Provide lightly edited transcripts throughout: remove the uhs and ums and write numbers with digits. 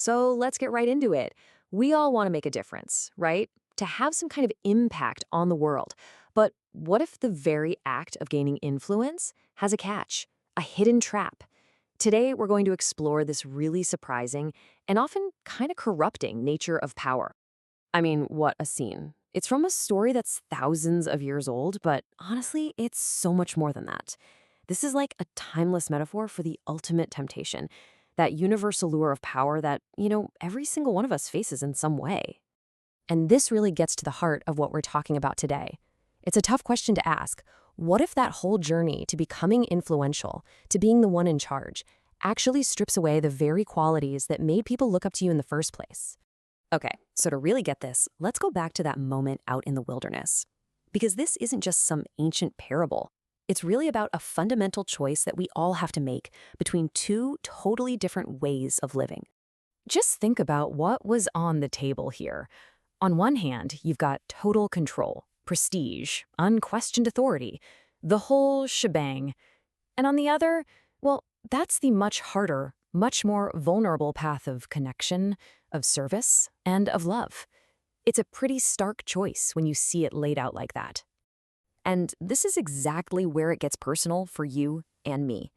So let's get right into it. We all want to make a difference, right? To have some kind of impact on the world. But what if the very act of gaining influence has a catch, a hidden trap? Today, we're going to explore this really surprising and often kind of corrupting nature of power. I mean, what a scene. It's from a story that's thousands of years old, but honestly, it's so much more than that. This is like a timeless metaphor for the ultimate temptation, that universal lure of power that, every single one of us faces in some way. And this really gets to the heart of what we're talking about today. It's a tough question to ask. What if that whole journey to becoming influential, to being the one in charge, actually strips away the very qualities that made people look up to you in the first place? Okay, so to really get this, let's go back to that moment out in the wilderness. Because this isn't just some ancient parable. It's really about a fundamental choice that we all have to make between two totally different ways of living. Just think about what was on the table here. On one hand, you've got total control, prestige, unquestioned authority, the whole shebang. And on the other, well, that's the much harder, much more vulnerable path of connection, of service, and of love. It's a pretty stark choice when you see it laid out like that. And this is exactly where it gets personal for you and me.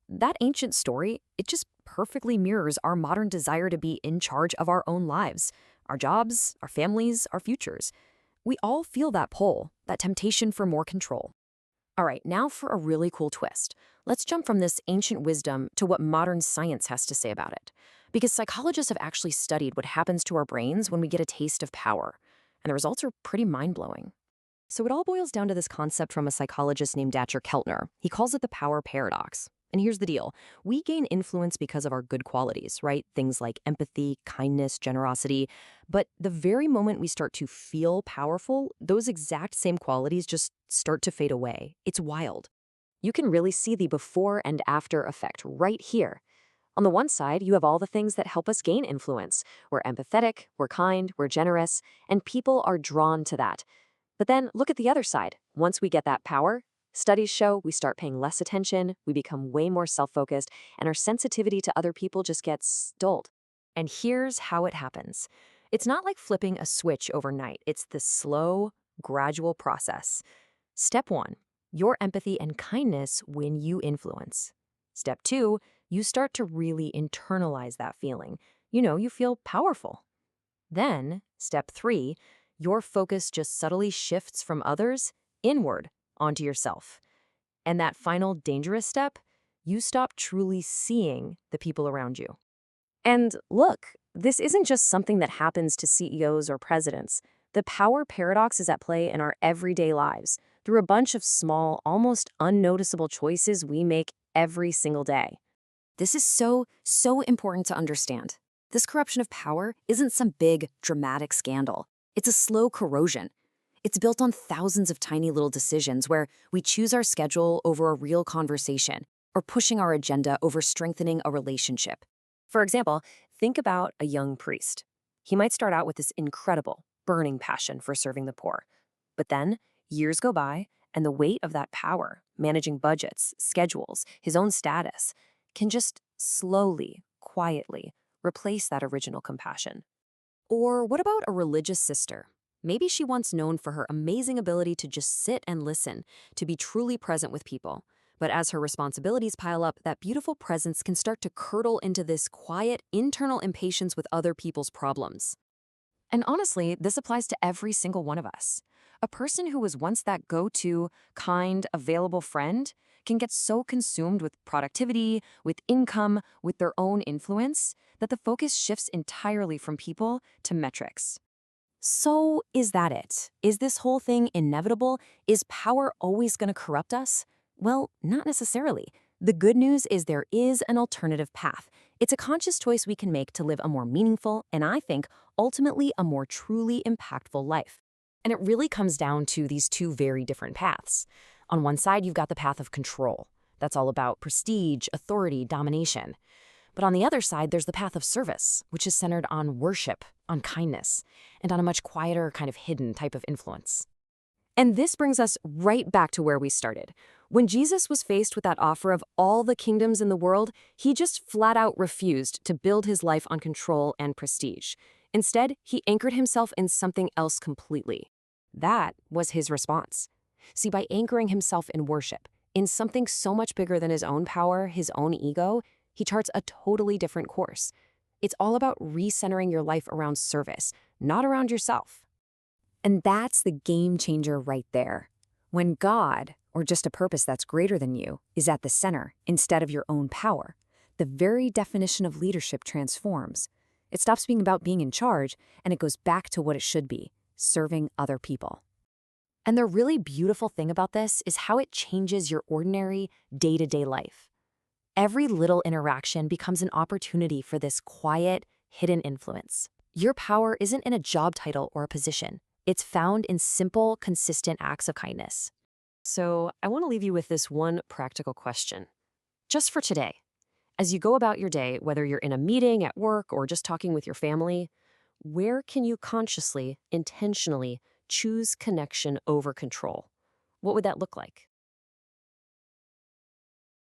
That ancient story, it just perfectly mirrors our modern desire to be in charge of our own lives, our jobs, our families, our futures. We all feel that pull, that temptation for more control. All right, now for a really cool twist. Let's jump from this ancient wisdom to what modern science has to say about it. Because psychologists have actually studied what happens to our brains when we get a taste of power. And the results are pretty mind-blowing. So it all boils down to this concept from a psychologist named Dacher Keltner. He calls it the power paradox. And here's the deal. We gain influence because of our good qualities, right? Things like empathy, kindness, generosity. But the very moment we start to feel powerful, those exact same qualities just start to fade away. It's wild. You can really see the before and after effect right here. On the one side, you have all the things that help us gain influence. We're empathetic, we're kind, we're generous, and people are drawn to that. But then look at the other side. Once we get that power, studies show we start paying less attention, we become way more self-focused, and our sensitivity to other people just gets dulled. And here's how it happens. It's not like flipping a switch overnight. It's the slow, gradual process. Step 1, your empathy and kindness win you influence. Step 2, you start to really internalize that feeling. You feel powerful. Then, step 3, your focus just subtly shifts from others inward onto yourself. And that final dangerous step, you stop truly seeing the people around you. And look, this isn't just something that happens to CEOs or presidents. The power paradox is at play in our everyday lives through a bunch of small, almost unnoticeable choices we make every single day. This is so important to understand. This corruption of power isn't some big, dramatic scandal. It's a slow corrosion. It's built on thousands of tiny little decisions where we choose our schedule over a real conversation or pushing our agenda over strengthening a relationship. For example, think about a young priest. He might start out with this incredible, burning passion for serving the poor. But then, years go by, and the weight of that power, managing budgets, schedules, his own status, can just slowly, quietly replace that original compassion. Or what about a religious sister? Maybe she once known for her amazing ability to just sit and listen, to be truly present with people. But as her responsibilities pile up, that beautiful presence can start to curdle into this quiet, internal impatience with other people's problems. And honestly, this applies to every single one of us. A person who was once that go-to, kind, available friend can get so consumed with productivity, with income, with their own influence, that the focus shifts entirely from people to metrics. So is that it? Is this whole thing inevitable? Is power always going to corrupt us? Well, not necessarily. The good news is there is an alternative path. It's a conscious choice we can make to live a more meaningful, and I think, ultimately a more truly impactful life. And it really comes down to these two very different paths. On one side, you've got the path of control. That's all about prestige, authority, domination. But on the other side, there's the path of service, which is centered on worship, on kindness, and on a much quieter, kind of hidden type of influence. And this brings us right back to where we started. When Jesus was faced with that offer of all the kingdoms in the world, he just flat out refused to build his life on control and prestige. Instead, he anchored himself in something else completely. That was his response. See, by anchoring himself in worship, in something so much bigger than his own power, his own ego, he charts a totally different course. It's all about recentering your life around service, not around yourself. And that's the game changer right there. When God, or just a purpose that's greater than you, is at the center instead of your own power, the very definition of leadership transforms. It stops being about being in charge, and it goes back to what it should be, serving other people. And the really beautiful thing about this is how it changes your ordinary, day-to-day life. Every little interaction becomes an opportunity for this quiet, hidden influence. Your power isn't in a job title or a position. It's found in simple, consistent acts of kindness. So I want to leave you with this one practical question. Just for today, as you go about your day, whether you're in a meeting, at work, or just talking with your family, where can you consciously, intentionally choose connection over control? What would that look like?